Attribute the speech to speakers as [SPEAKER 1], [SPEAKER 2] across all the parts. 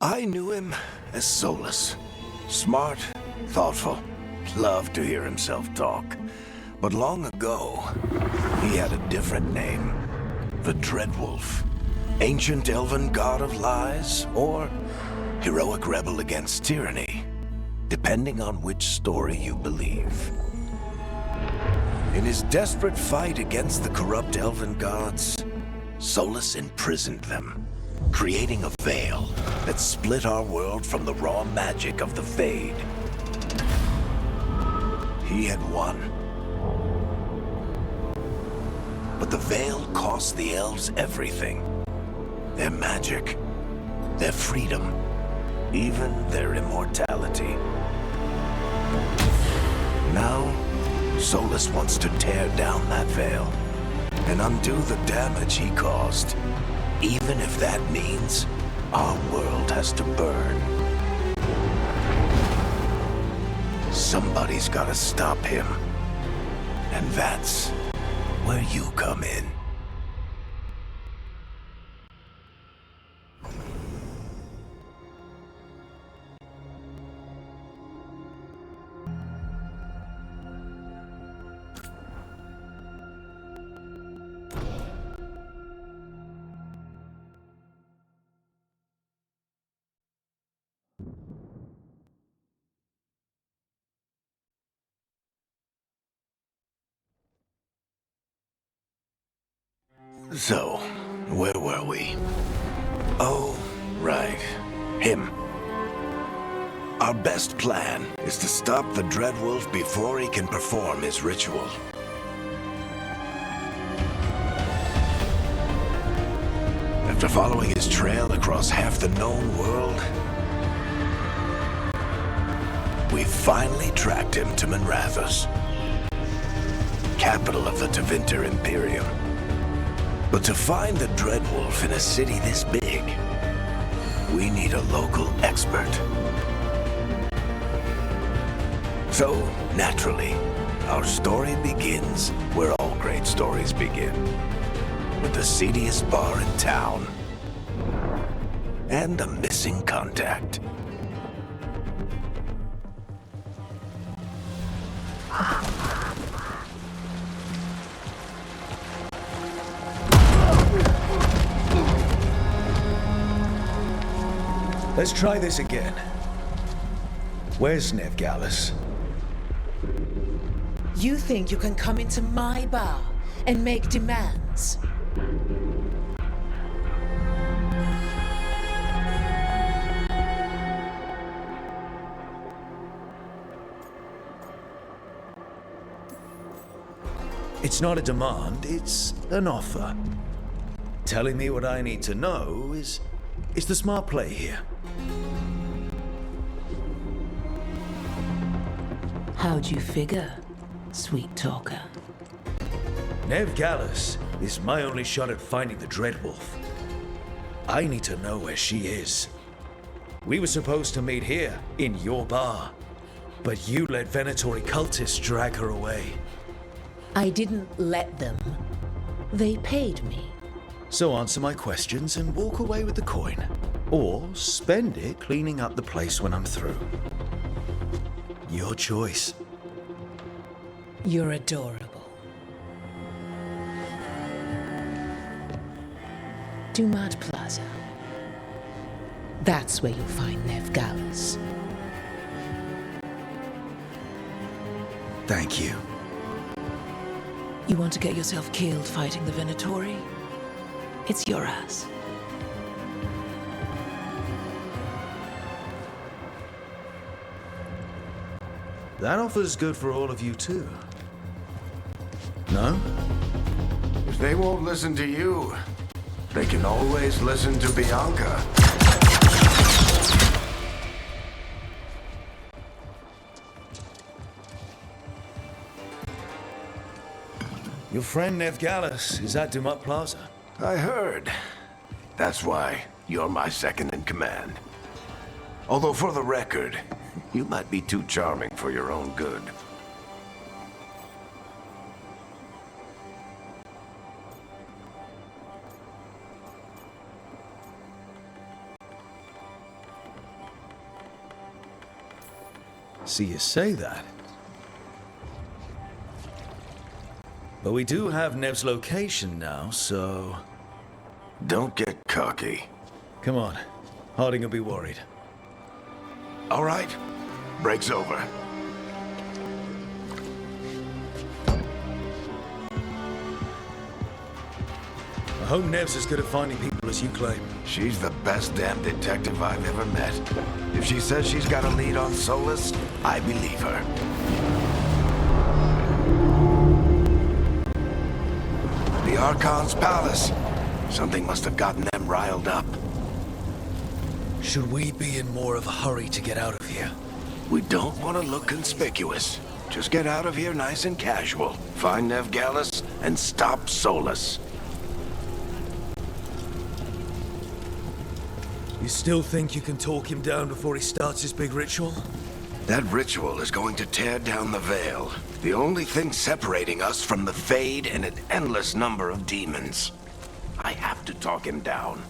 [SPEAKER 1] I knew him as Solus. Smart, thoughtful, loved to hear himself talk. But long ago, he had a different name. The Dreadwolf. Ancient elven god of lies, or heroic rebel against tyranny, depending on which story you believe. In his desperate fight against the corrupt elven gods, Solus imprisoned them, creating a veil that split our world from the raw magic of the Fade. He had won. But the veil cost the elves everything. Their magic, their freedom, even their immortality. Now, Solus wants to tear down that veil and undo the damage he caused, even if that means our world has to burn. Somebody's gotta stop him, and that's where you come in. So, where were we? Oh, right. Him. Our best plan is to stop the Dreadwolf before he can perform his ritual. After following his trail across half the known world, we finally tracked him to Manrathus, capital of the Tevinter Imperium. But to find the Dreadwolf in a city this big, we need a local expert. So, naturally, our story begins where all great stories begin. With the seediest bar in town. And a missing contact.
[SPEAKER 2] Let's try this again. Where's Nevgallus?
[SPEAKER 3] You think you can come into my bar and make demands?
[SPEAKER 2] It's not a demand, it's an offer. Telling me what I need to know is the smart play here.
[SPEAKER 3] How'd you figure, sweet talker?
[SPEAKER 2] Nevgallus is my only shot at finding the Dreadwolf. I need to know where she is. We were supposed to meet here, in your bar. But you let Venatori cultists drag her away.
[SPEAKER 3] I didn't let them. They paid me.
[SPEAKER 2] So answer my questions and walk away with the coin. Or spend it cleaning up the place when I'm through. Your choice.
[SPEAKER 3] You're adorable. Dumad Plaza. That's where you'll find Nevgallus.
[SPEAKER 2] Thank you.
[SPEAKER 3] You want to get yourself killed fighting the Venatori? It's your ass.
[SPEAKER 2] That offer's good for all of you too. No?
[SPEAKER 1] If they won't listen to you, they can always listen to Bianca.
[SPEAKER 2] Your friend Nevgallus is at Dumut Plaza.
[SPEAKER 1] I heard. That's why you're my second in command. Although for the record, you might be too charming for your own good.
[SPEAKER 2] See you say that. But we do have Nev's location now, so...
[SPEAKER 1] Don't get cocky.
[SPEAKER 2] Come on. Harding will be worried.
[SPEAKER 1] All right. Break's over.
[SPEAKER 2] I hope Nev's as good at finding people as you claim.
[SPEAKER 1] She's the best damn detective I've ever met. If she says she's got a lead on Solus, I believe her. The Archon's palace. Something must have gotten them riled up.
[SPEAKER 2] Should we be in more of a hurry to get out of here?
[SPEAKER 1] We don't want to look conspicuous. Just get out of here nice and casual. Find Nev Gallus and stop Solus.
[SPEAKER 2] You still think you can talk him down before he starts his big ritual?
[SPEAKER 1] That ritual is going to tear down the Veil. The only thing separating us from the Fade and an endless number of demons. I have to talk him down.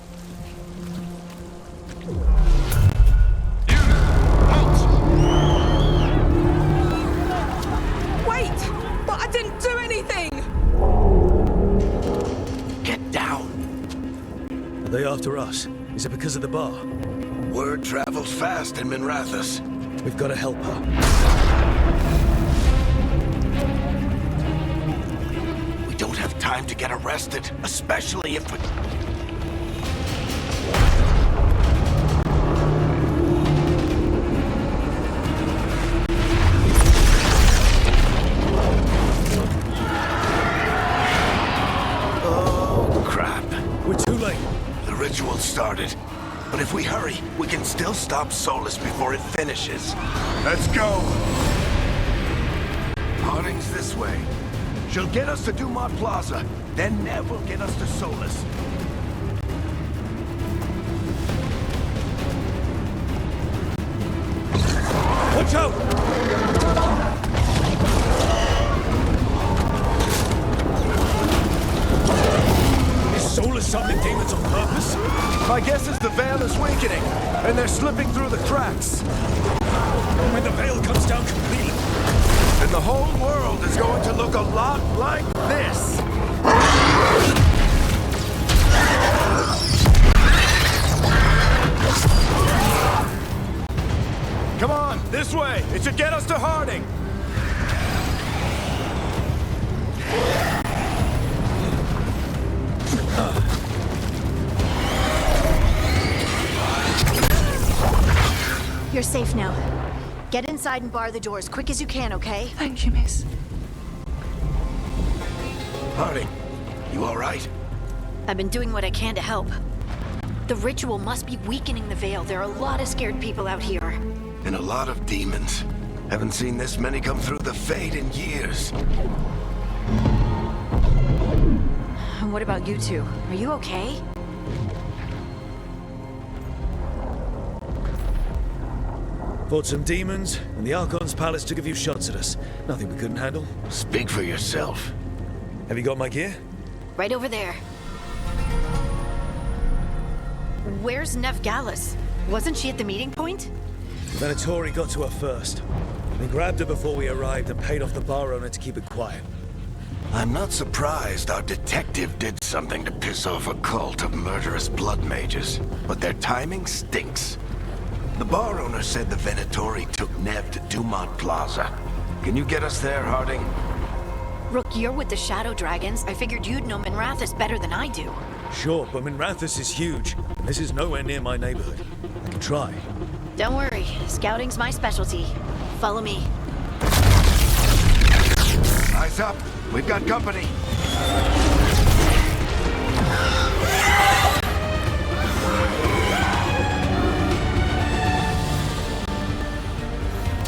[SPEAKER 4] Wait! But I didn't do anything!
[SPEAKER 1] Get down.
[SPEAKER 2] Are they after us? Is it because of the bar?
[SPEAKER 1] Word travels fast in Minrathous.
[SPEAKER 2] We've got to help her.
[SPEAKER 1] We don't have time to get arrested, especially if we... Oh, crap.
[SPEAKER 2] We're too late.
[SPEAKER 1] The ritual started. But if we hurry, we can still stop Solus before it finishes. Let's go! Harding's this way. She'll get us to Dumont Plaza. Then Nev will get us to Solus.
[SPEAKER 2] Watch out! Is Solus summoning demons on purpose?
[SPEAKER 5] My guess is the Veil is weakening, and they're slipping through the cracks.
[SPEAKER 2] When the veil comes down completely,
[SPEAKER 5] And the whole world is going to look a lot like this. Come on, this way. It should get us to Harding.
[SPEAKER 6] You're safe now. Get inside and bar the door as quick as you can, okay?
[SPEAKER 3] Thank you, miss.
[SPEAKER 1] Harding, you all right?
[SPEAKER 6] I've been doing what I can to help. The ritual must be weakening the Veil. There are a lot of scared people out here.
[SPEAKER 1] And a lot of demons. Haven't seen this many come through the Fade in years.
[SPEAKER 6] And what about you two? Are you okay?
[SPEAKER 2] fought some demons, and the Archon's palace took a few shots at us. Nothing we couldn't handle.
[SPEAKER 1] Speak for yourself.
[SPEAKER 2] Have you got my gear?
[SPEAKER 6] Right over there. Where's Nev Gallus? Wasn't she at the meeting point?
[SPEAKER 2] The Venatori got to her first. We grabbed her before we arrived and paid off the bar owner to keep it quiet.
[SPEAKER 1] I'm not surprised our detective did something to piss off a cult of murderous blood mages, but their timing stinks. The bar owner said the Venatori took Nev to Dumont Plaza. Can you get us there, Harding?
[SPEAKER 6] Rook, you're with the Shadow Dragons. I figured you'd know Minrathous better than I do.
[SPEAKER 2] Sure, but Minrathous is huge. And this is nowhere near my neighborhood. I can try.
[SPEAKER 6] Don't worry, scouting's my specialty. Follow me.
[SPEAKER 1] Eyes up. We've got company.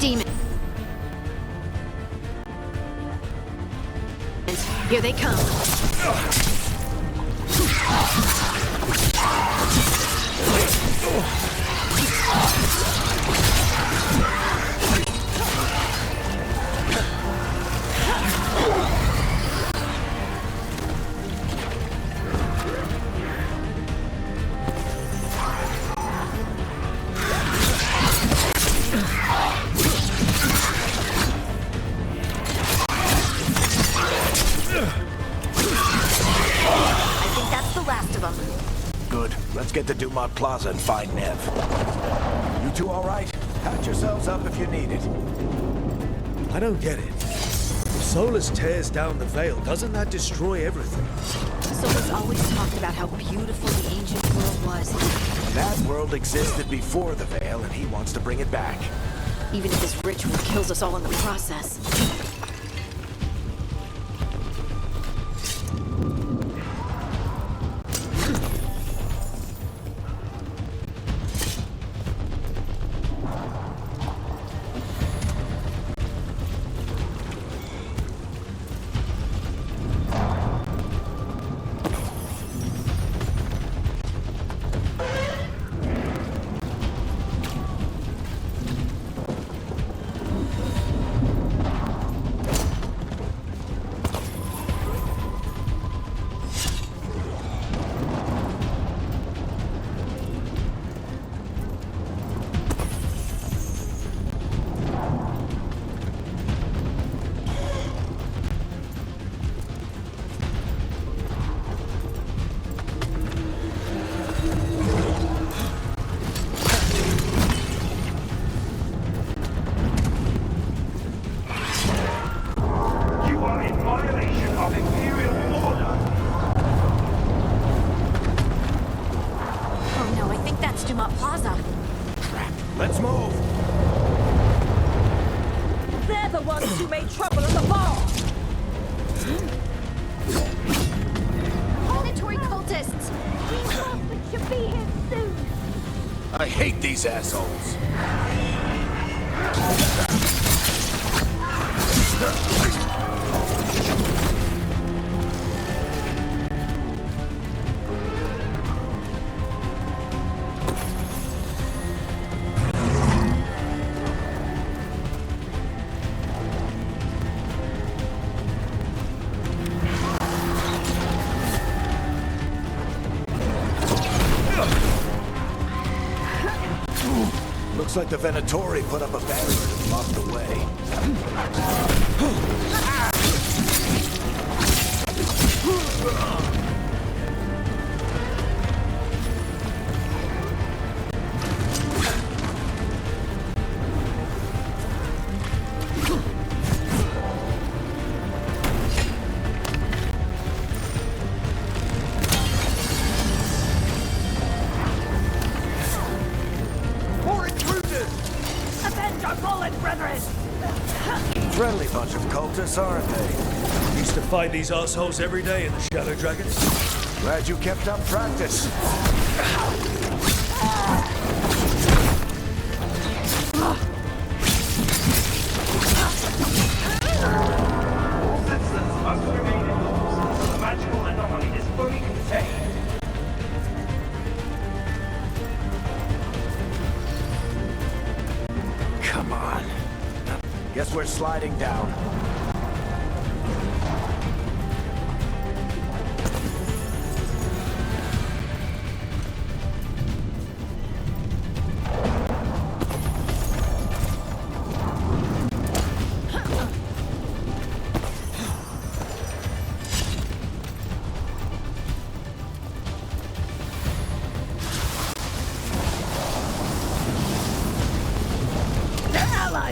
[SPEAKER 6] Demons. Here they come.
[SPEAKER 1] get to Dumont Plaza and find Nev. You two all right? Patch yourselves up if you need it.
[SPEAKER 2] I don't get it. If Solus tears down the Veil, doesn't that destroy everything?
[SPEAKER 6] Solus always talked about how beautiful the ancient world was.
[SPEAKER 1] That world existed before the Veil, and he wants to bring it back.
[SPEAKER 6] Even if this ritual kills us all in the process.
[SPEAKER 1] Let's move!
[SPEAKER 4] They're the ones who made trouble at the bar!
[SPEAKER 6] Planetary cultists! These bastards should be here soon!
[SPEAKER 1] I hate these assholes! Looks like the Venatori put up a barrier to block the way. Friendly bunch of cultists, aren't they?
[SPEAKER 2] Used to fight these assholes every day in the Shadow Dragons.
[SPEAKER 1] Glad you kept up practice.
[SPEAKER 5] All citizens must remain indoors. The magical anomaly is fully contained.
[SPEAKER 1] Come on. Guess we're sliding down.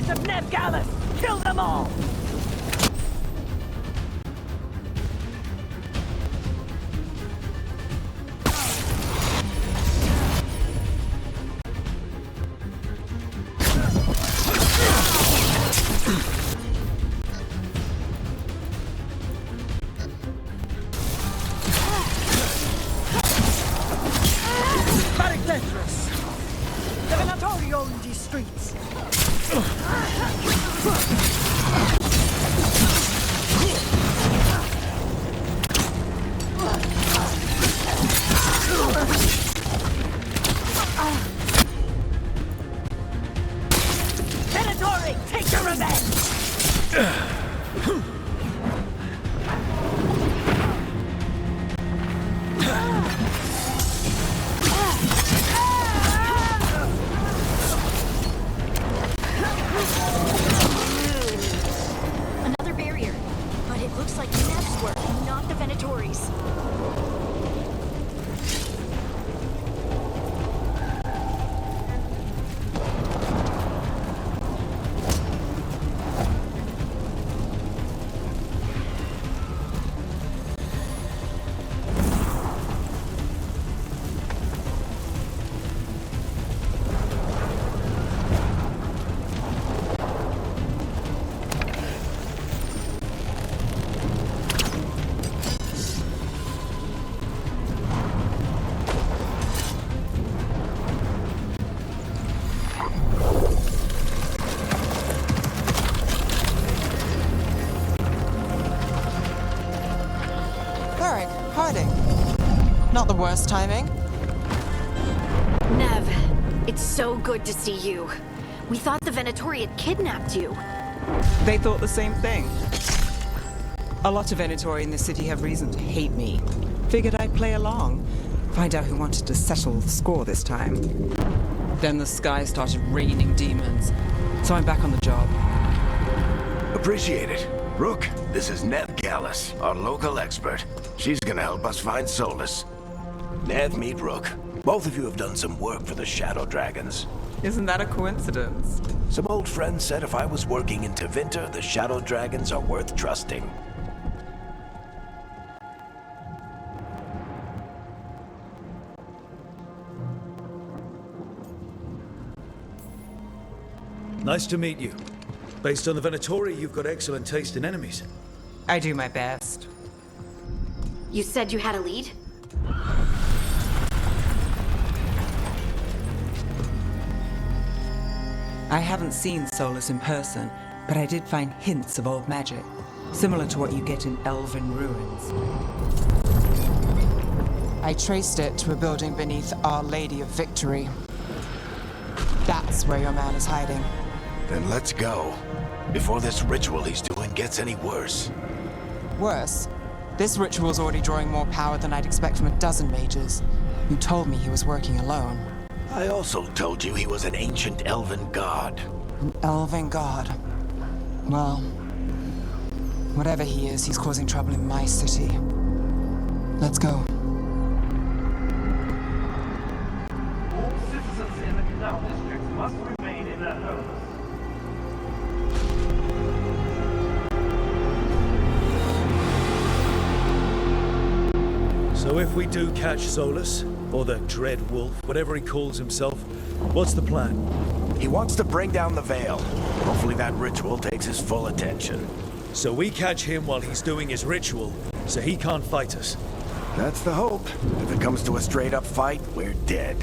[SPEAKER 4] Of Neb Gallus! Kill them all! Very dangerous! The Venatori own these streets! Venatori, take your revenge!
[SPEAKER 6] Another barrier. But it looks like Nev's work, not the Venatori's.
[SPEAKER 7] worst timing?
[SPEAKER 6] Nev, it's so good to see you. We thought the Venatori had kidnapped you.
[SPEAKER 7] They thought the same thing. A lot of Venatori in the city have reason to hate me. Figured I'd play along. Find out who wanted to settle the score this time. Then the sky started raining demons. So I'm back on the job.
[SPEAKER 1] Appreciate it. Rook, this is Nev Gallus, our local expert. She's gonna help us find Solus. Nev, meet Rook. Both of you have done some work for the Shadow Dragons.
[SPEAKER 7] Isn't that a coincidence?
[SPEAKER 1] Some old friends said if I was working in Tevinter, the Shadow Dragons are worth trusting.
[SPEAKER 2] Nice to meet you. Based on the Venatori, you've got excellent taste in enemies.
[SPEAKER 7] I do my best.
[SPEAKER 6] You said you had a lead?
[SPEAKER 7] I haven't seen Solus in person, but I did find hints of old magic, similar to what you get in elven ruins. I traced it to a building beneath Our Lady of Victory. That's where your man is hiding.
[SPEAKER 1] Then let's go. Before this ritual he's doing gets any worse.
[SPEAKER 7] Worse, this ritual's already drawing more power than I'd expect from a dozen mages. You told me he was working alone.
[SPEAKER 1] I also told you he was an ancient elven god.
[SPEAKER 7] An elven god. Well, whatever he is, he's causing trouble in my city. Let's go.
[SPEAKER 5] All citizens in the Canal District must remain in their homes.
[SPEAKER 2] So if we do catch Solus, or the Dread Wolf, whatever he calls himself, what's the plan?
[SPEAKER 1] He wants to bring down the Veil. Hopefully that ritual takes his full attention.
[SPEAKER 2] So we catch him while he's doing his ritual, so he can't fight us.
[SPEAKER 1] That's the hope. If it comes to a straight-up fight, we're dead.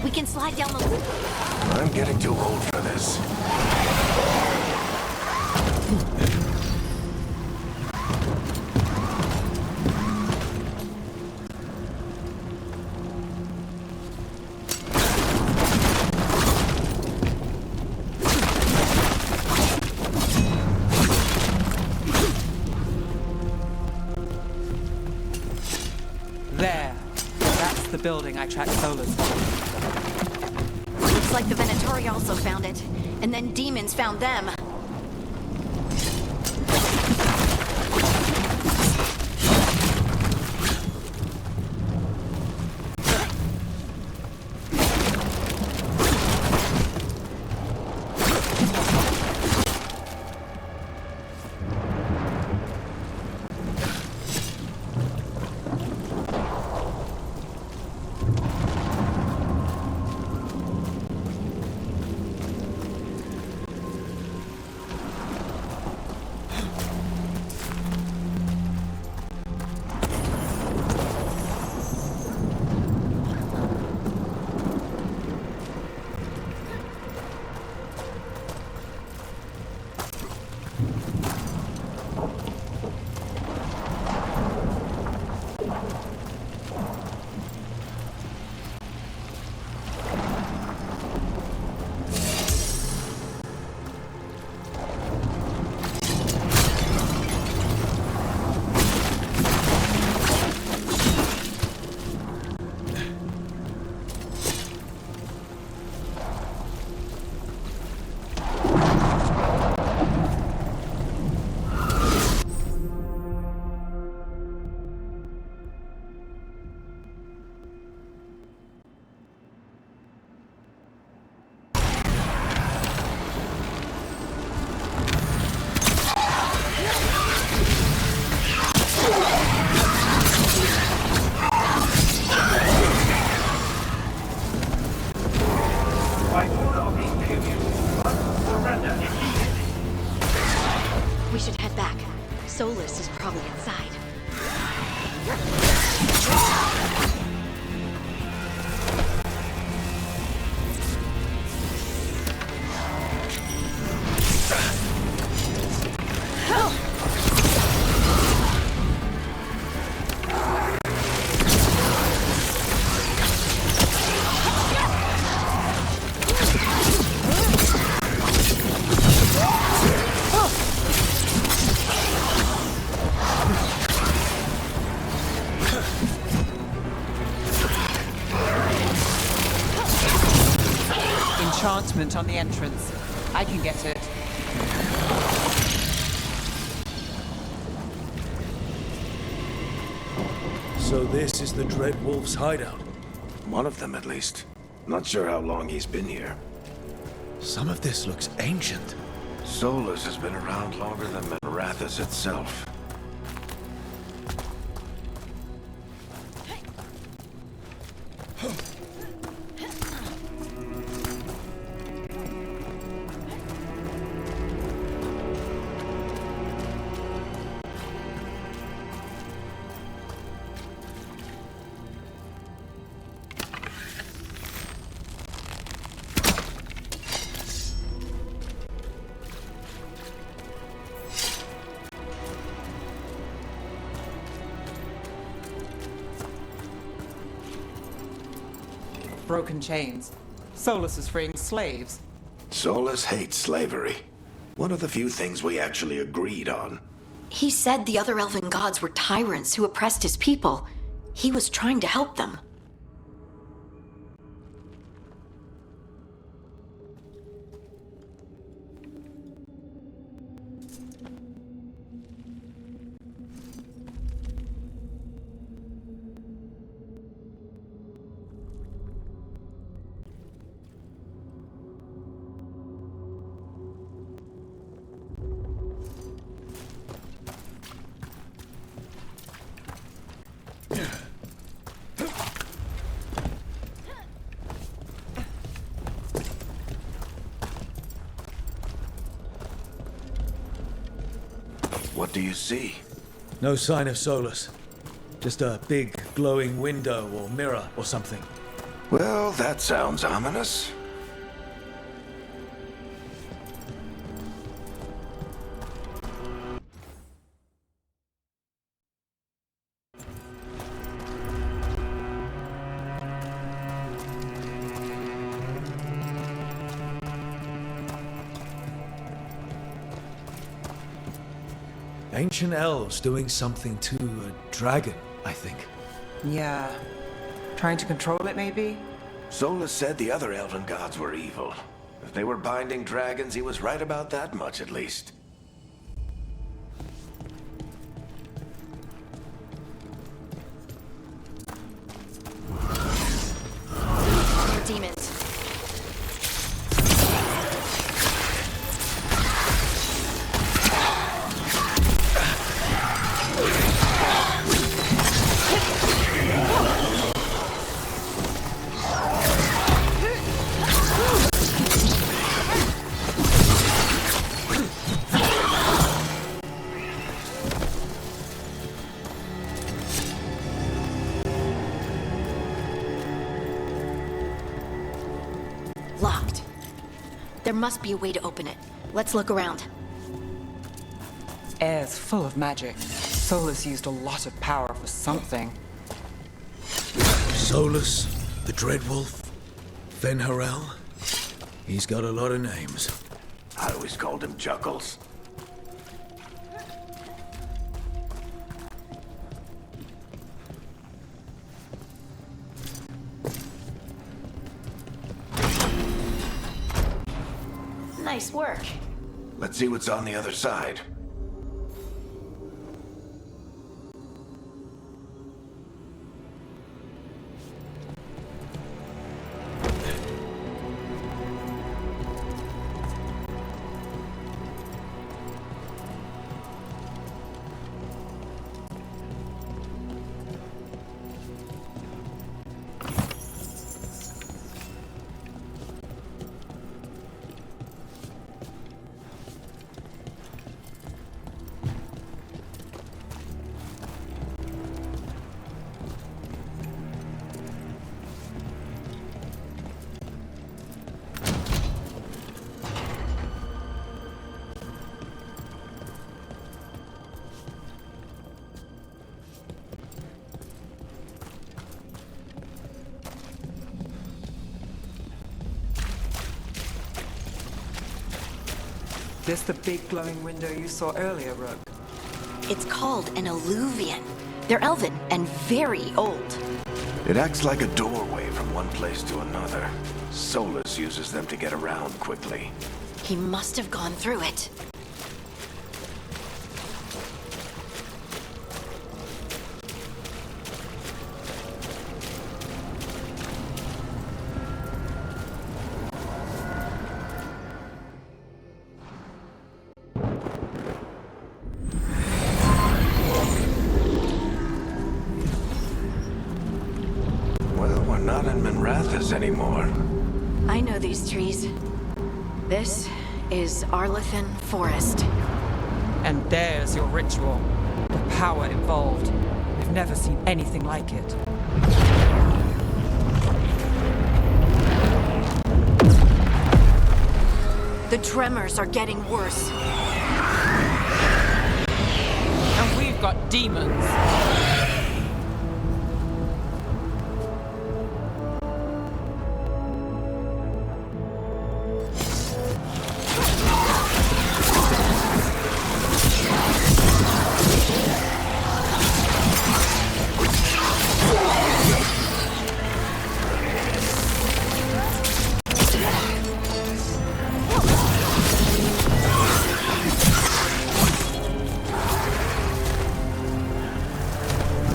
[SPEAKER 6] We can slide down the loop.
[SPEAKER 1] I'm getting too old for this.
[SPEAKER 7] There. That's the building I tracked Solus from.
[SPEAKER 6] Looks like the Venatori also found it. And then demons found them.
[SPEAKER 7] Enchantment on the entrance. I can get it.
[SPEAKER 2] So this is the Dread Wolf's hideout.
[SPEAKER 1] One of them, at least. Not sure how long he's been here.
[SPEAKER 2] Some of this looks ancient.
[SPEAKER 1] Solus has been around longer than Marathas itself.
[SPEAKER 7] Broken chains. Solus is freeing slaves.
[SPEAKER 1] Solus hates slavery. One of the few things we actually agreed on.
[SPEAKER 6] He said the other elven gods were tyrants who oppressed his people. He was trying to help them.
[SPEAKER 1] What do you see?
[SPEAKER 2] No sign of Solus. Just a big glowing window or mirror or something.
[SPEAKER 1] Well, that sounds ominous.
[SPEAKER 2] Ancient elves doing something to a dragon, I think.
[SPEAKER 7] Yeah. Trying to control it, maybe?
[SPEAKER 1] Solus said the other elven gods were evil. If they were binding dragons, he was right about that much, at least.
[SPEAKER 6] Demons. Locked. There must be a way to open it. Let's look around.
[SPEAKER 7] Air's full of magic. Solus used a lot of power for something.
[SPEAKER 2] Solus, the Dread Wolf, Fenharel. He's got a lot of names.
[SPEAKER 1] I always called him Chuckles.
[SPEAKER 6] Nice work.
[SPEAKER 1] Let's see what's on the other side.
[SPEAKER 7] This the big glowing window you saw earlier, Rook?
[SPEAKER 6] It's called an alluvian. They're elven and very old.
[SPEAKER 1] It acts like a doorway from one place to another. Solus uses them to get around quickly.
[SPEAKER 6] He must have gone through it.
[SPEAKER 1] Well, we're not in Minrathous anymore.
[SPEAKER 6] I know these trees. This is Arlethan Forest.
[SPEAKER 7] And there's your ritual. The power involved. We've never seen anything like it.
[SPEAKER 6] The tremors are getting worse.
[SPEAKER 7] And we've got demons.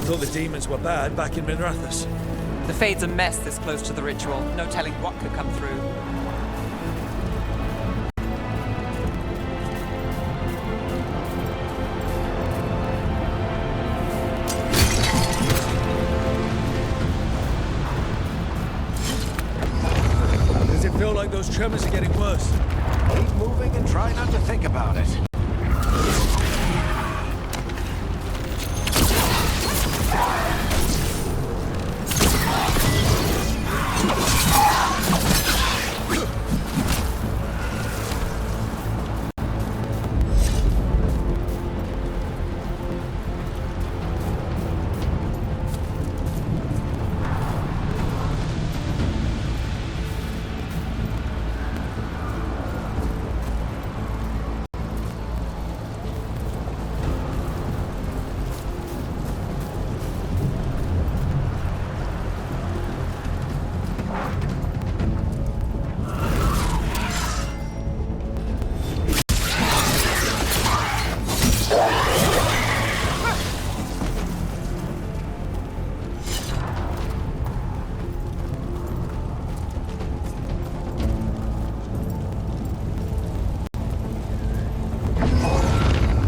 [SPEAKER 2] Thought the demons were bad back in Minrathous.
[SPEAKER 7] The Fade's a mess this close to the ritual. No telling what could come through.
[SPEAKER 2] Does it feel like those tremors are getting worse?
[SPEAKER 1] Keep moving and try not to think about it.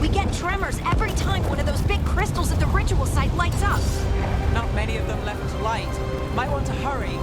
[SPEAKER 6] We get tremors every time one of those big crystals at the ritual site lights up.
[SPEAKER 7] Not many of them left to light. Might want to hurry.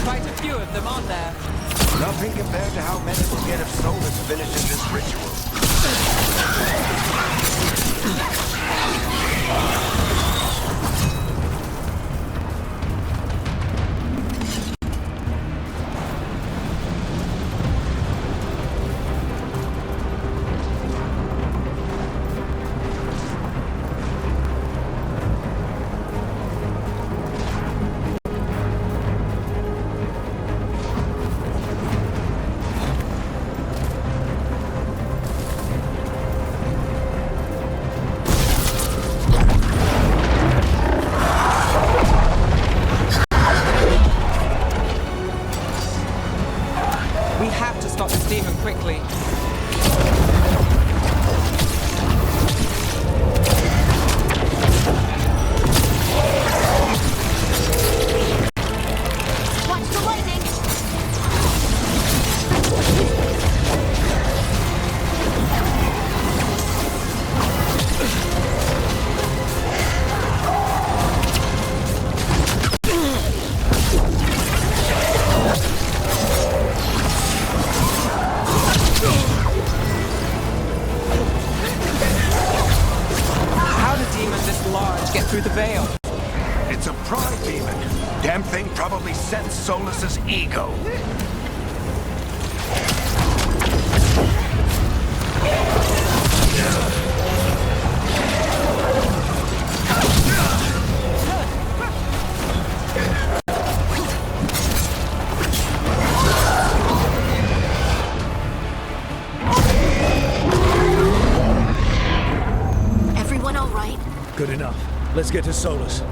[SPEAKER 7] Quite a few of them, aren't there?
[SPEAKER 1] Nothing compared to how many will get if Solus finishes this ritual.
[SPEAKER 7] We have to stop this demon quickly.
[SPEAKER 6] Watch the lightning!
[SPEAKER 7] How did demon this large get through the veil?
[SPEAKER 1] It's a pride demon. Damn thing probably sensed Solus's ego.
[SPEAKER 6] Everyone all right?
[SPEAKER 2] Good enough. Let's get to Solus.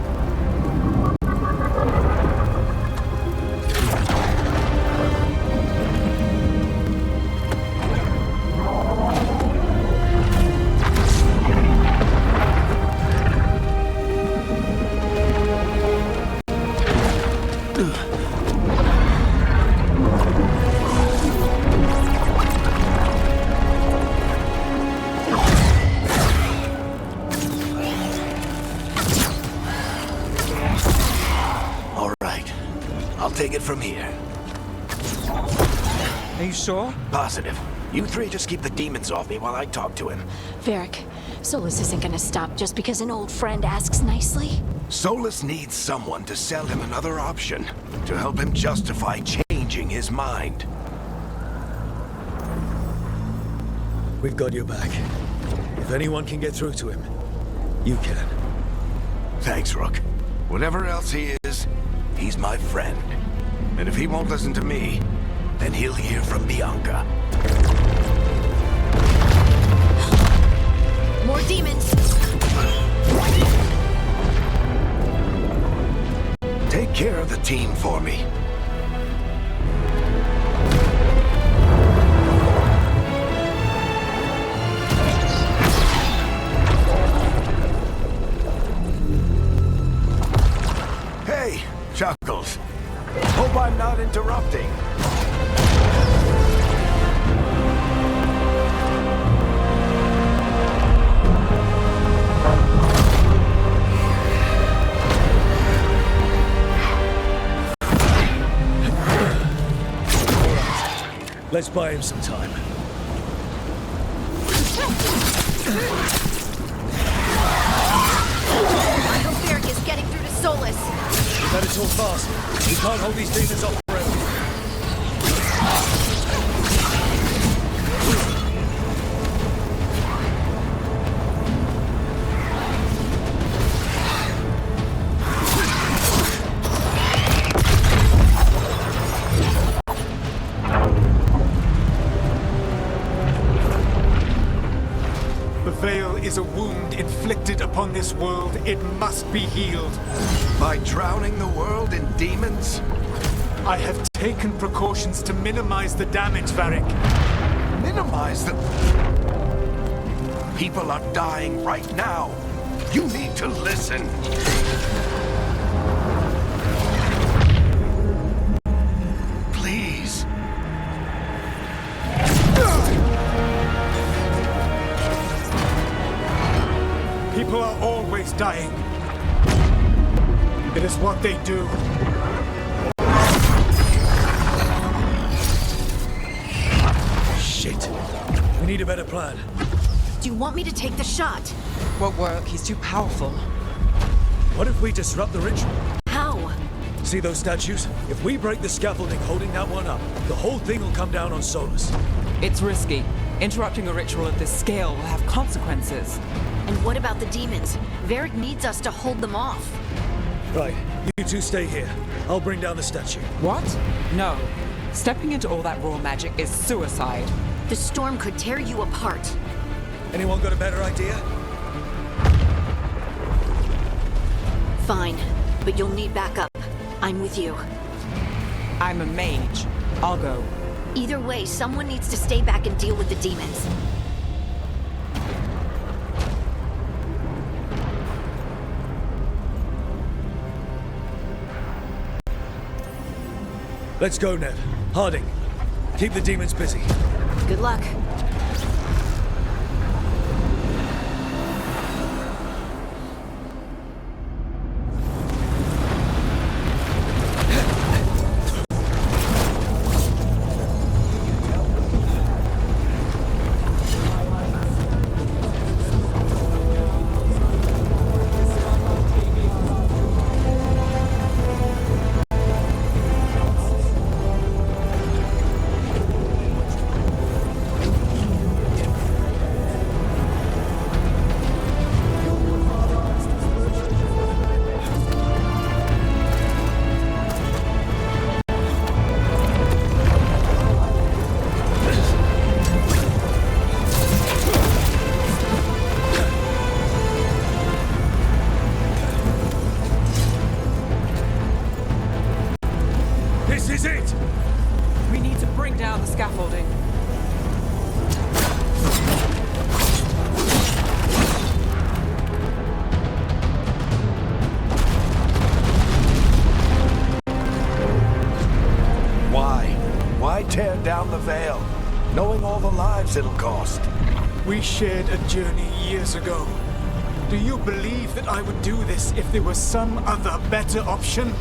[SPEAKER 1] All right. I'll take it from here.
[SPEAKER 7] Are you sure?
[SPEAKER 1] Positive. You three just keep the demons off me while I talk to him.
[SPEAKER 6] Varric, Solus isn't gonna stop just because an old friend asks nicely.
[SPEAKER 1] Solus needs someone to sell him another option, to help him justify changing his mind.
[SPEAKER 2] We've got your back. If anyone can get through to him, you can.
[SPEAKER 1] Thanks, Rook. Whatever else he is, he's my friend. And if he won't listen to me, then he'll hear from Bianca.
[SPEAKER 6] More demons!
[SPEAKER 1] Take care of the team for me. Hey, Chuckles. Hope I'm not interrupting.
[SPEAKER 2] Let's buy him some time.
[SPEAKER 6] I hope Varric is getting through to Solus.
[SPEAKER 2] We better talk fast. We can't hold these demons off forever.
[SPEAKER 8] The veil is a wound inflicted upon this world. It must be healed.
[SPEAKER 1] By drowning the world in demons?
[SPEAKER 8] I have taken precautions to minimize the damage, Varric.
[SPEAKER 1] Minimize the... People are dying right now. You need to listen. Please.
[SPEAKER 8] People are always dying. It is what they do.
[SPEAKER 2] need a better plan.
[SPEAKER 6] Do you want me to take the shot?
[SPEAKER 7] Won't work. He's too powerful.
[SPEAKER 2] What if we disrupt the ritual?
[SPEAKER 6] How?
[SPEAKER 2] See those statues? If we break the scaffolding holding that one up, the whole thing will come down on Solus.
[SPEAKER 7] It's risky. Interrupting a ritual of this scale will have consequences.
[SPEAKER 6] And what about the demons? Varric needs us to hold them off.
[SPEAKER 2] Right, you two stay here. I'll bring down the statue.
[SPEAKER 7] What? No. Stepping into all that raw magic is suicide.
[SPEAKER 6] The storm could tear you apart.
[SPEAKER 2] Anyone got a better idea?
[SPEAKER 6] Fine, but you'll need backup. I'm with you.
[SPEAKER 7] I'm a mage. I'll go.
[SPEAKER 6] Either way, someone needs to stay back and deal with the demons.
[SPEAKER 2] Let's go, Ned. Harding, keep the demons busy.
[SPEAKER 6] Good luck.
[SPEAKER 2] This is it!
[SPEAKER 7] We need to bring down the scaffolding.
[SPEAKER 1] Why tear down the Veil, knowing all the lives it'll cost?
[SPEAKER 8] We shared a journey years ago. Do you believe that I would do this if there was some other better option?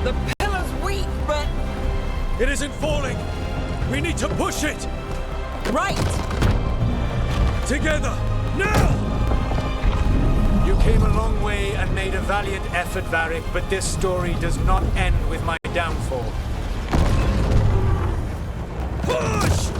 [SPEAKER 7] The pillar's weak, but...
[SPEAKER 2] It isn't falling! We need to push it!
[SPEAKER 7] Right!
[SPEAKER 2] Together! Now!
[SPEAKER 8] You came a long way and made a valiant effort, Varric, but this story does not end with my downfall.
[SPEAKER 2] Push!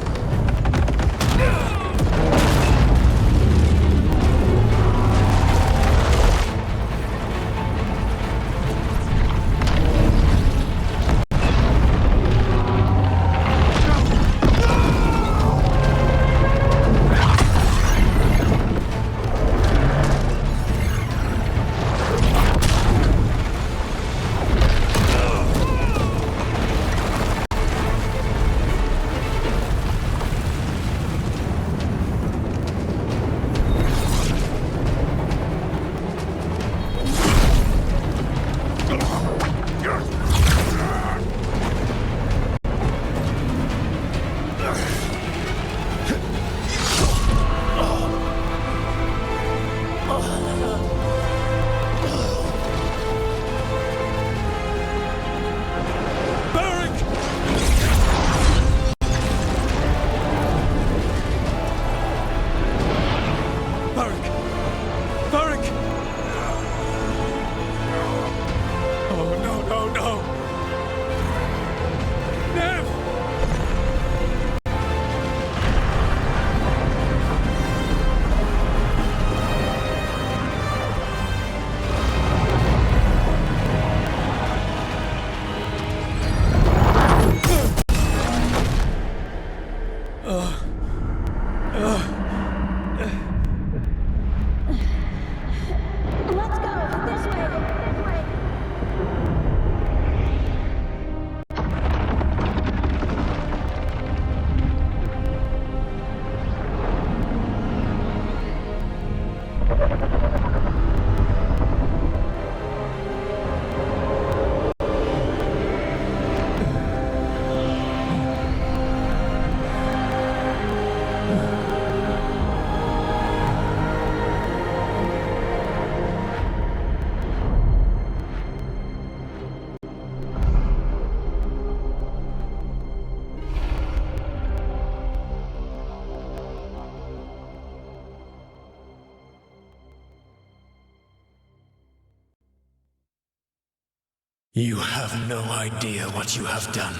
[SPEAKER 8] You have no idea what you have done.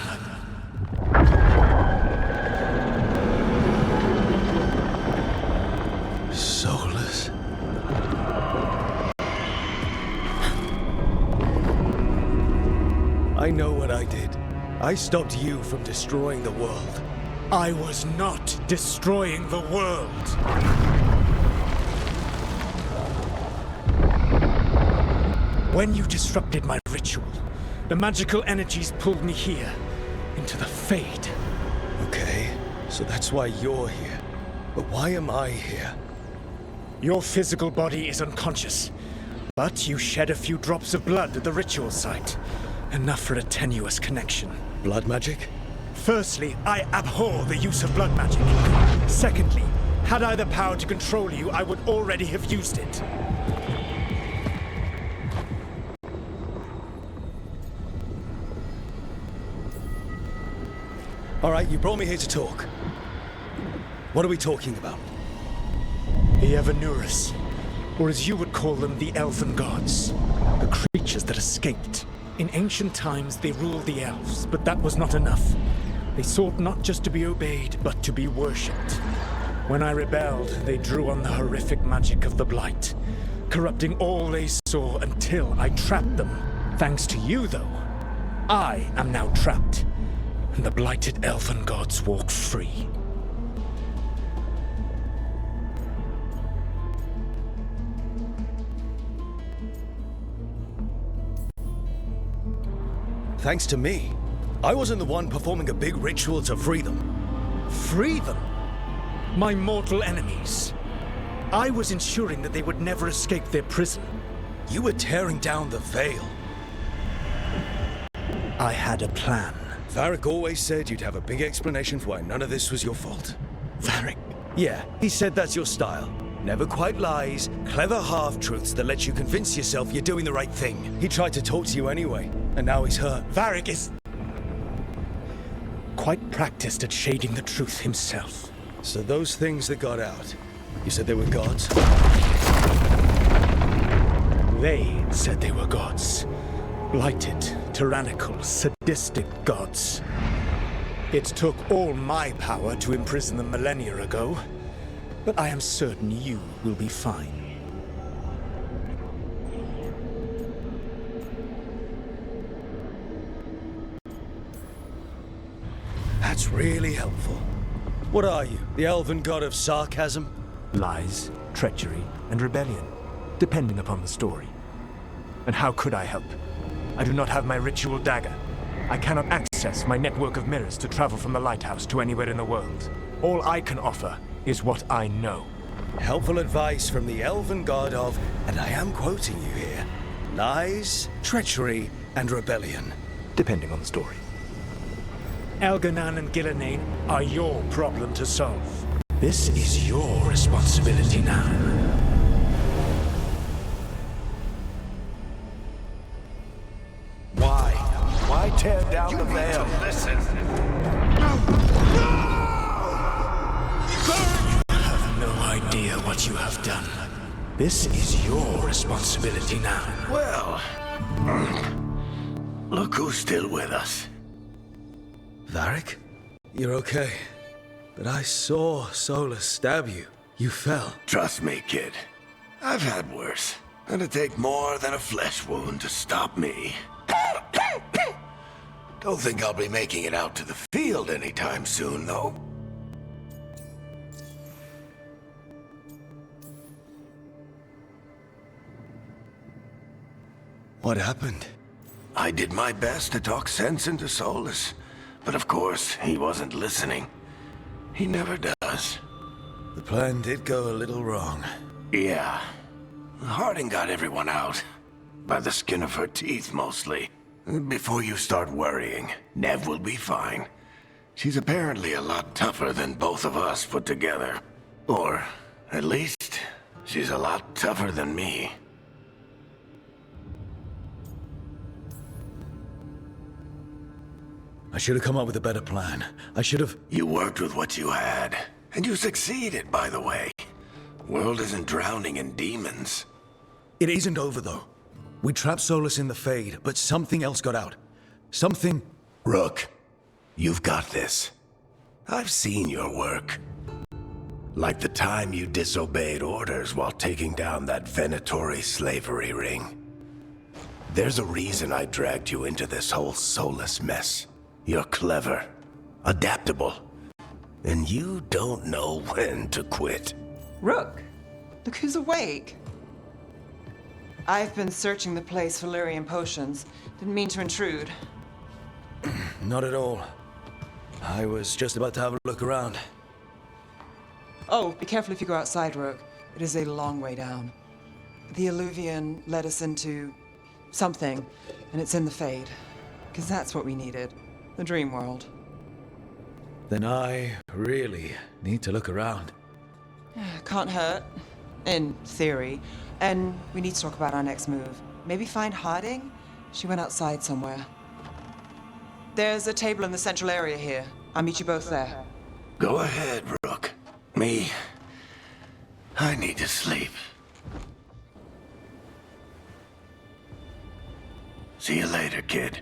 [SPEAKER 2] Soulless. I know what I did. I stopped you from destroying the world.
[SPEAKER 8] I was not destroying the world. When you disrupted my ritual, the magical energies pulled me here, into the Fade.
[SPEAKER 2] Okay, so that's why you're here. But why am I here?
[SPEAKER 8] Your physical body is unconscious, but you shed a few drops of blood at the ritual site. Enough for a tenuous connection.
[SPEAKER 2] Blood magic?
[SPEAKER 8] Firstly, I abhor the use of blood magic. Secondly, had I the power to control you, I would already have used it.
[SPEAKER 2] All right, you brought me here to talk. What are we talking about?
[SPEAKER 8] The Evanurus, or as you would call them, the Elven Gods. The creatures that escaped. In ancient times, they ruled the elves, but that was not enough. They sought not just to be obeyed, but to be worshipped. When I rebelled, they drew on the horrific magic of the Blight, corrupting all they saw until I trapped them. Thanks to you, though, I am now trapped, and the blighted Elven Gods walk free.
[SPEAKER 2] Thanks to me. I wasn't the one performing a big ritual to free them.
[SPEAKER 8] Free them? My mortal enemies. I was ensuring that they would never escape their prison.
[SPEAKER 2] You were tearing down the Veil.
[SPEAKER 8] I had a plan.
[SPEAKER 2] Varric always said you'd have a big explanation for why none of this was your fault.
[SPEAKER 8] Varric?
[SPEAKER 2] Yeah, he said that's your style. Never quite lies, clever half-truths that let you convince yourself you're doing the right thing. He tried to talk to you anyway, and now he's hurt.
[SPEAKER 8] Varric is quite practiced at shading the truth himself.
[SPEAKER 2] So those things that got out, you said they were gods?
[SPEAKER 8] They said they were gods. Blighted, tyrannical, sadistic gods. It took all my power to imprison them millennia ago, but I am certain you will be fine.
[SPEAKER 2] That's really helpful. What are you, the elven god of sarcasm?
[SPEAKER 8] Lies, treachery, and rebellion, depending upon the story. And how could I help? I do not have my ritual dagger. I cannot access my network of mirrors to travel from the lighthouse to anywhere in the world. All I can offer is what I know.
[SPEAKER 2] Helpful advice from the elven god of, and I am quoting you here, lies, treachery, and rebellion.
[SPEAKER 8] Depending on the story. Elganan and Gillenane are your problem to solve. This is your responsibility now.
[SPEAKER 1] Why tear down the veil?
[SPEAKER 5] Listen.
[SPEAKER 8] You have no idea what you have done. This is your responsibility now.
[SPEAKER 1] Well, look who's still with us.
[SPEAKER 2] Varric? You're okay. But I saw Solus stab you. You fell.
[SPEAKER 1] Trust me, kid. I've had worse. It'd take more than a flesh wound to stop me. Don't think I'll be making it out to the field anytime soon, though.
[SPEAKER 2] What happened?
[SPEAKER 1] I did my best to talk sense into Solus, but of course, he wasn't listening. He never does.
[SPEAKER 2] The plan did go a little wrong.
[SPEAKER 1] Yeah. Harding got everyone out. By the skin of her teeth, mostly. Before you start worrying, Nev will be fine. She's apparently a lot tougher than both of us put together. Or, at least, she's a lot tougher than me.
[SPEAKER 2] I should have come up with a better plan. I should have...
[SPEAKER 1] You worked with what you had. And you succeeded, by the way. World isn't drowning in demons.
[SPEAKER 2] It isn't over, though. We trapped Solus in the Fade, but something else got out. Something...
[SPEAKER 1] Rook, you've got this. I've seen your work. Like the time you disobeyed orders while taking down that Venatori slavery ring. There's a reason I dragged you into this whole Solus mess. You're clever, adaptable, and you don't know when to quit.
[SPEAKER 7] Rook, look who's awake. I've been searching the place for Lyrian potions. Didn't mean to intrude.
[SPEAKER 2] Not at all. I was just about to have a look around.
[SPEAKER 7] Oh, be careful if you go outside, Rook. It is a long way down. The Illuvian led us into something, and it's in the Fade. Because that's what we needed. The dream world.
[SPEAKER 2] Then I really need to look around.
[SPEAKER 7] Can't hurt. In theory. And we need to talk about our next move. Maybe find Harding? She went outside somewhere. There's a table in the central area here. I'll meet you both there.
[SPEAKER 1] Go ahead, Rook. Me, I need to sleep. See you later, kid.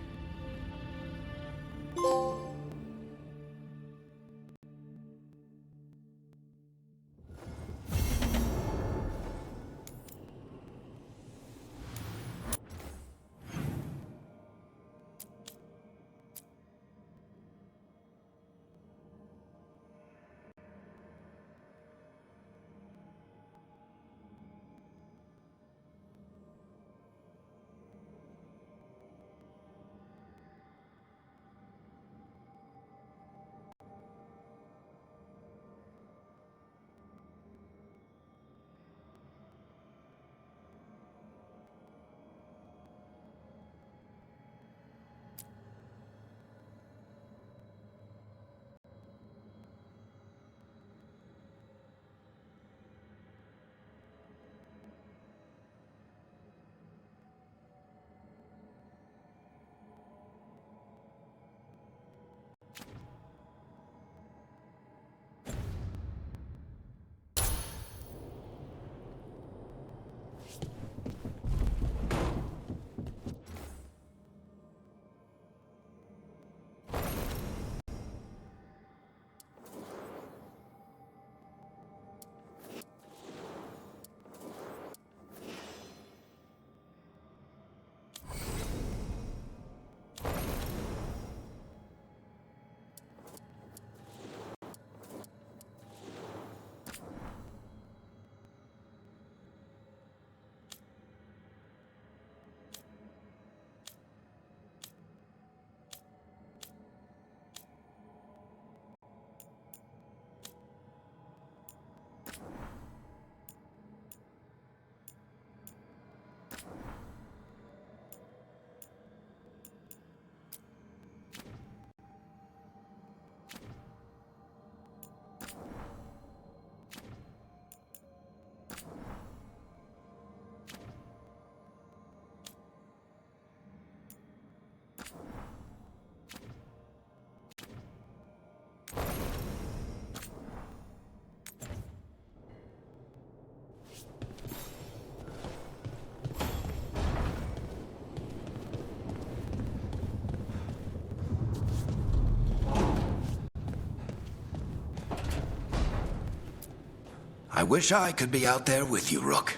[SPEAKER 1] I wish I could be out there with you, Rook.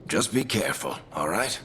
[SPEAKER 1] Just be careful, all right?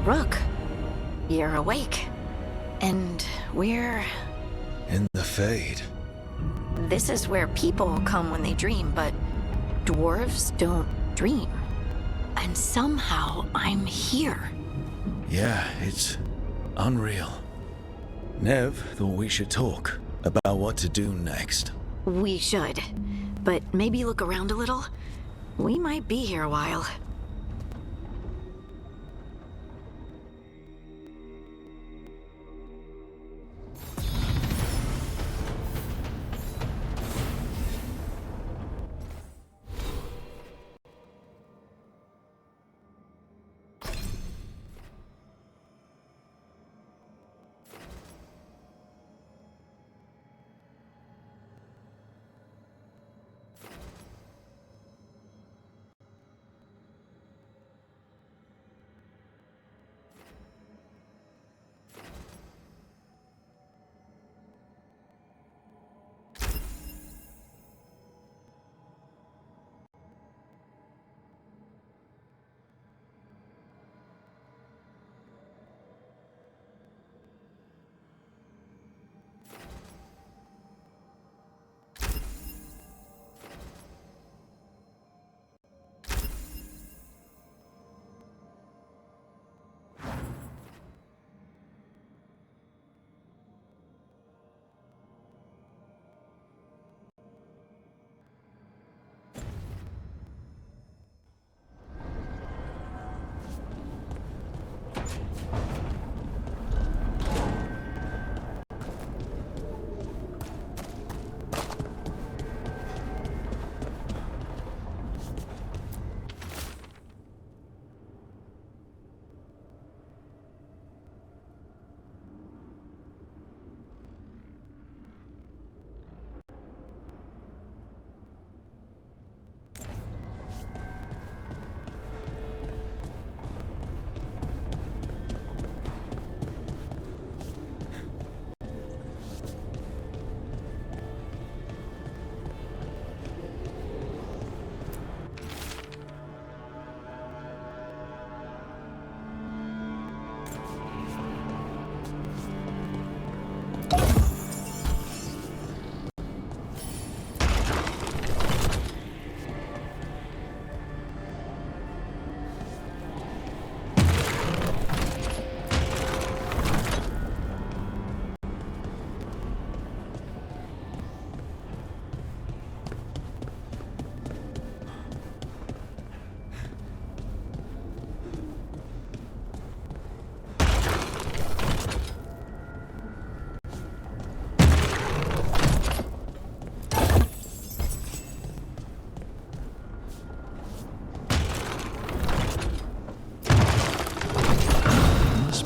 [SPEAKER 6] Rook, you're awake. And we're...
[SPEAKER 2] In the Fade.
[SPEAKER 6] This is where people come when they dream, but dwarves don't dream. And somehow I'm here.
[SPEAKER 2] Yeah, it's unreal. Nev thought we should talk about what to do next.
[SPEAKER 6] We should. But maybe look around a little. We might be here a while.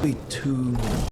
[SPEAKER 2] Be two more.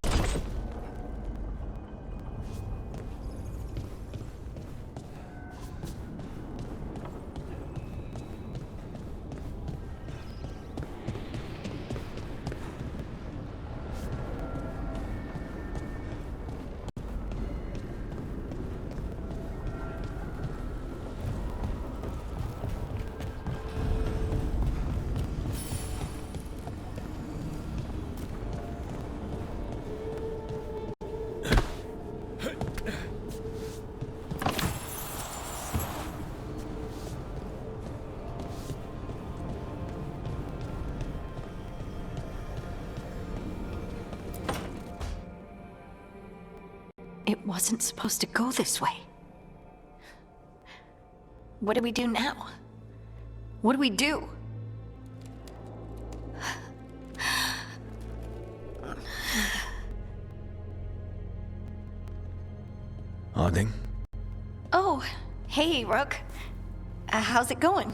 [SPEAKER 6] It wasn't supposed to go this way. What do we do now? What do we do?
[SPEAKER 2] Harding?
[SPEAKER 6] Oh, hey, Rook. How's it going?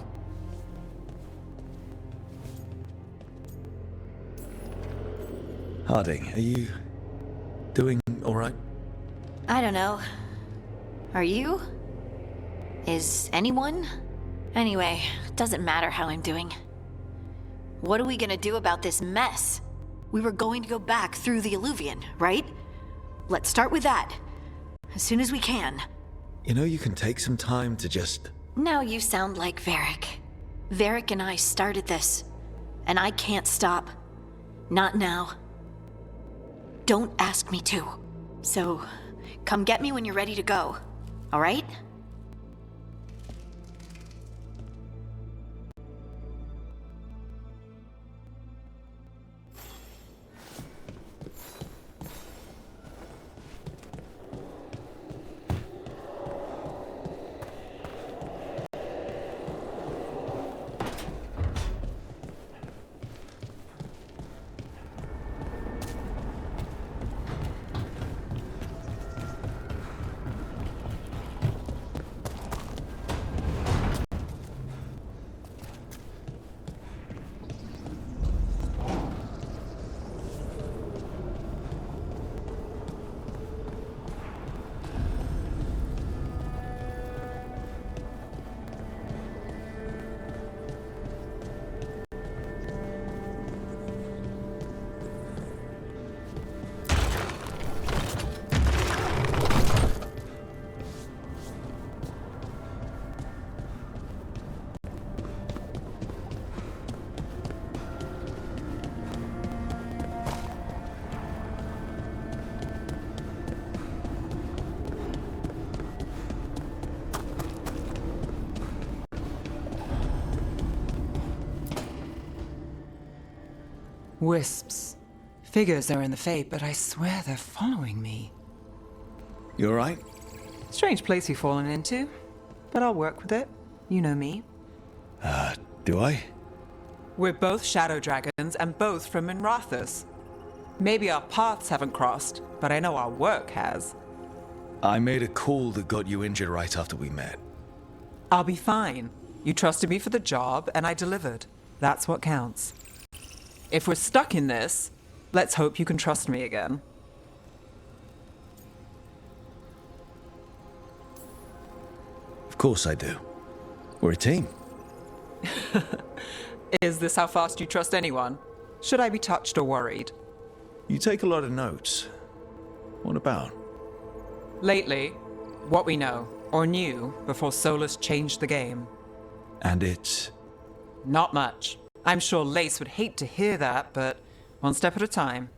[SPEAKER 2] Harding, are you doing all right?
[SPEAKER 6] I don't know. Are you? Is anyone? Anyway, doesn't matter how I'm doing. What are we gonna do about this mess? We were going to go back through the Alluvion, right? Let's start with that. As soon as we can.
[SPEAKER 2] You know, you can take some time to just...
[SPEAKER 6] Now you sound like Varric. Varric and I started this, and I can't stop. Not now. Don't ask me to. So, come get me when you're ready to go, all right?
[SPEAKER 7] Wisps. Figures are in the Fate, but I swear they're following me.
[SPEAKER 2] You alright?
[SPEAKER 7] Strange place you've fallen into, but I'll work with it. You know me.
[SPEAKER 2] Do I?
[SPEAKER 7] We're both Shadow Dragons and both from Minrathous. Maybe our paths haven't crossed, but I know our work has.
[SPEAKER 2] I made a call that got you injured right after we met.
[SPEAKER 7] I'll be fine. You trusted me for the job, and I delivered. That's what counts. If we're stuck in this, let's hope you can trust me again.
[SPEAKER 2] Of course I do. We're a team.
[SPEAKER 7] Is this how fast you trust anyone? Should I be touched or worried?
[SPEAKER 2] You take a lot of notes. What about?
[SPEAKER 7] Lately, what we know, or knew, before Solus changed the game.
[SPEAKER 2] And it's...
[SPEAKER 7] Not much. I'm sure Lace would hate to hear that, but one step at a time.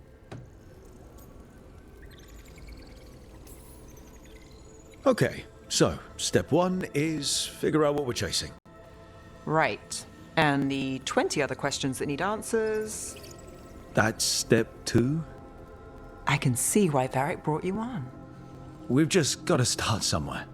[SPEAKER 2] Okay, so step 1 is figure out what we're chasing.
[SPEAKER 7] Right. And the 20 other questions that need answers...
[SPEAKER 2] That's step 2?
[SPEAKER 7] I can see why Varric brought you on.
[SPEAKER 2] We've just got to start somewhere.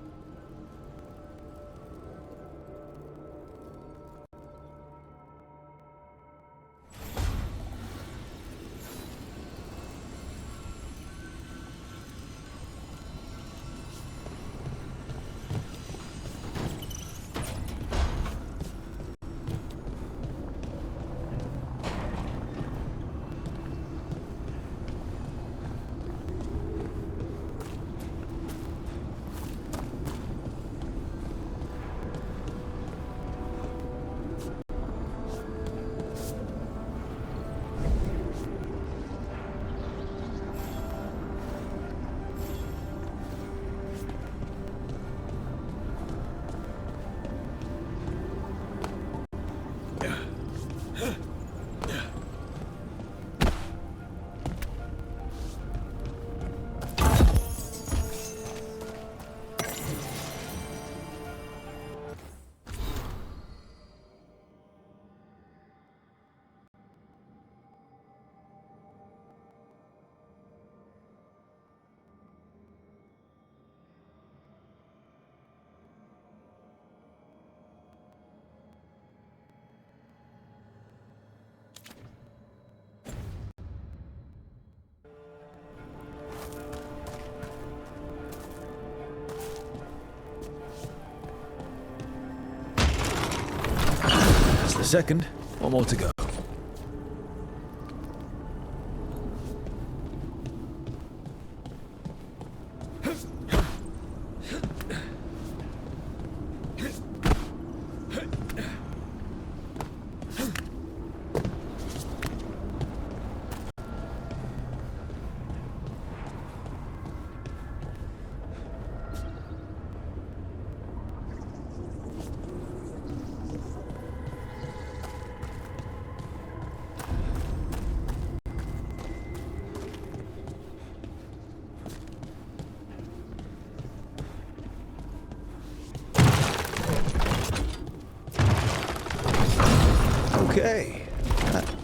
[SPEAKER 2] That's the second. One more to go.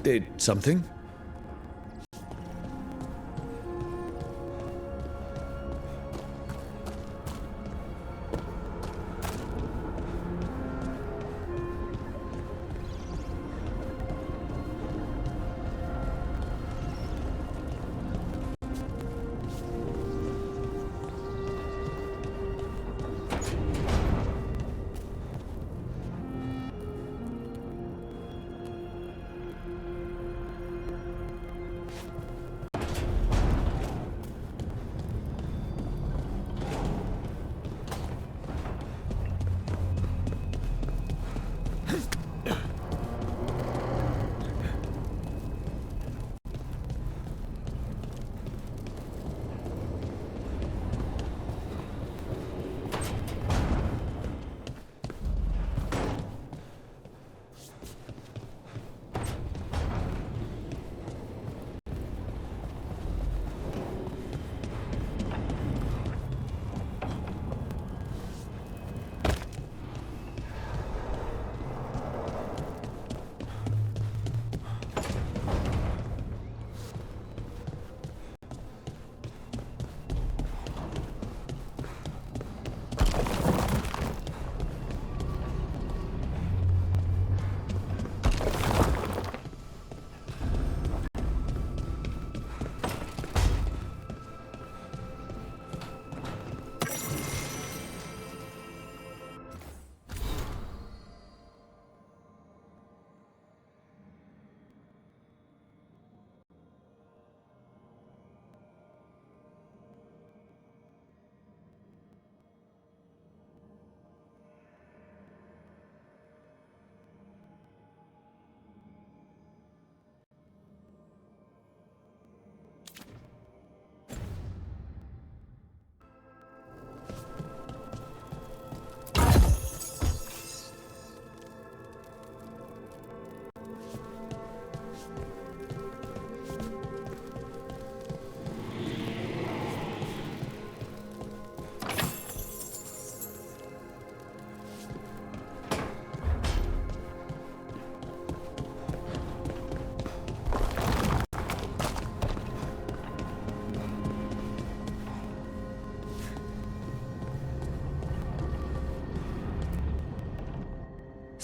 [SPEAKER 2] Did something?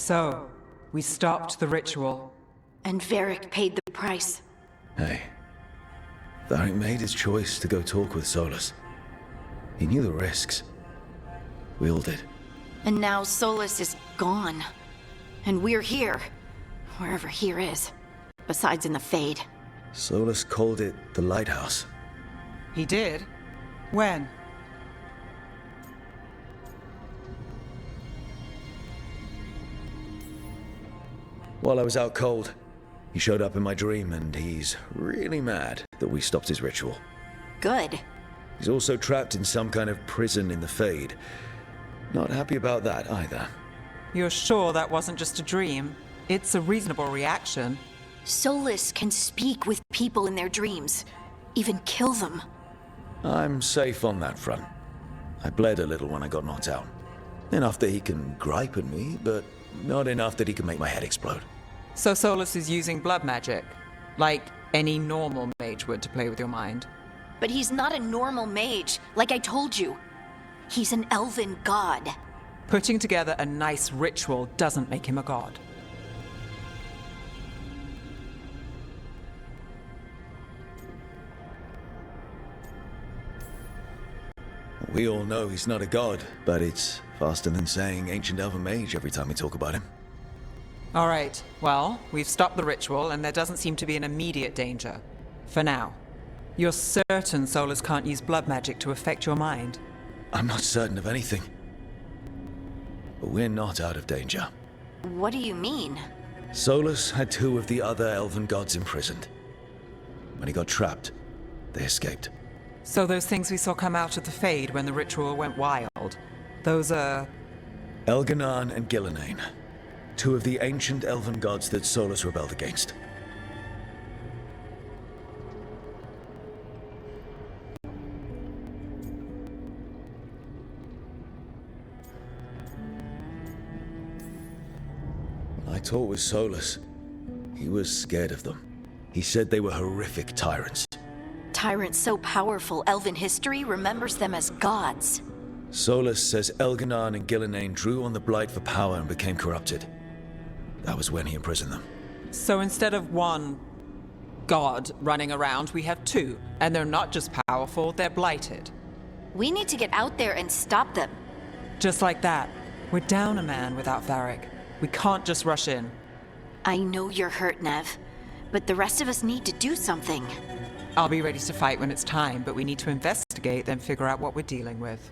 [SPEAKER 7] So, we stopped the ritual.
[SPEAKER 6] And Varric paid the price.
[SPEAKER 2] Hey. Varric made his choice to go talk with Solus. He knew the risks. We all did.
[SPEAKER 6] And now Solus is gone. And we're here. Wherever here is. Besides in the Fade.
[SPEAKER 2] Solus called it the Lighthouse.
[SPEAKER 7] He did? When?
[SPEAKER 2] While I was out cold, he showed up in my dream, and he's really mad that we stopped his ritual.
[SPEAKER 6] Good.
[SPEAKER 2] He's also trapped in some kind of prison in the Fade. Not happy about that either.
[SPEAKER 7] You're sure that wasn't just a dream? It's a reasonable reaction.
[SPEAKER 6] Solus can speak with people in their dreams. Even kill them.
[SPEAKER 2] I'm safe on that front. I bled a little when I got knocked out. Enough that he can gripe at me, but not enough that he can make my head explode.
[SPEAKER 7] So Solus is using blood magic, like any normal mage would to play with your mind.
[SPEAKER 6] But he's not a normal mage, like I told you. He's an elven god.
[SPEAKER 7] Putting together a nice ritual doesn't make him a god.
[SPEAKER 2] We all know he's not a god, but it's faster than saying ancient elven mage every time we talk about him.
[SPEAKER 7] All right, well, we've stopped the ritual and there doesn't seem to be an immediate danger. For now. You're certain Solus can't use blood magic to affect your mind?
[SPEAKER 2] I'm not certain of anything. But we're not out of danger.
[SPEAKER 6] What do you mean?
[SPEAKER 2] Solus had two of the other elven gods imprisoned. When he got trapped, they escaped.
[SPEAKER 7] So those things we saw come out of the Fade when the ritual went wild, those are...
[SPEAKER 2] Elganan and Gillenane. Two of the ancient elven gods that Solus rebelled against. I talked with Solus. He was scared of them. He said they were horrific tyrants.
[SPEAKER 6] Tyrants so powerful, elven history remembers them as gods.
[SPEAKER 2] Solus says Elganon and Gillenane drew on the Blight for power and became corrupted. That was when he imprisoned them.
[SPEAKER 7] So instead of one god running around, we have two. And they're not just powerful, they're blighted.
[SPEAKER 6] We need to get out there and stop them.
[SPEAKER 7] Just like that. We're down a man without Varric. We can't just rush in.
[SPEAKER 6] I know you're hurt, Nev, but the rest of us need to do something.
[SPEAKER 7] I'll be ready to fight when it's time, but we need to investigate, then figure out what we're dealing with.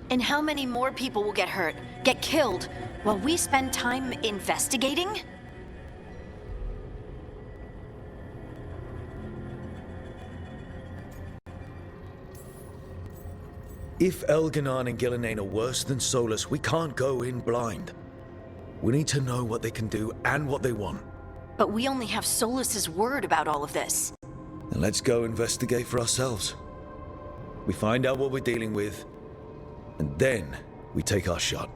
[SPEAKER 6] And how many more people will get hurt, get killed, while we spend time investigating?
[SPEAKER 2] If Elganon and Gillenane are worse than Solus, we can't go in blind. We need to know what they can do and what they want.
[SPEAKER 6] But we only have Solus's word about all of this.
[SPEAKER 2] Then let's go investigate for ourselves. We find out what we're dealing with, and then we take our shot.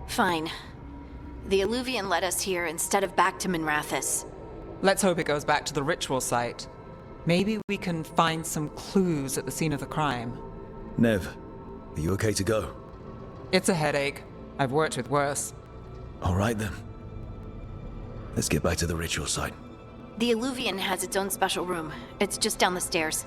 [SPEAKER 6] Fine. The Alluvian led us here instead of back to Minrathous.
[SPEAKER 7] Let's hope it goes back to the ritual site. Maybe we can find some clues at the scene of the crime.
[SPEAKER 2] Nev, are you okay to go?
[SPEAKER 7] It's a headache. I've worked with worse.
[SPEAKER 2] All right then. Let's get back to the ritual site.
[SPEAKER 6] The Alluvian has its own special room. It's just down the stairs.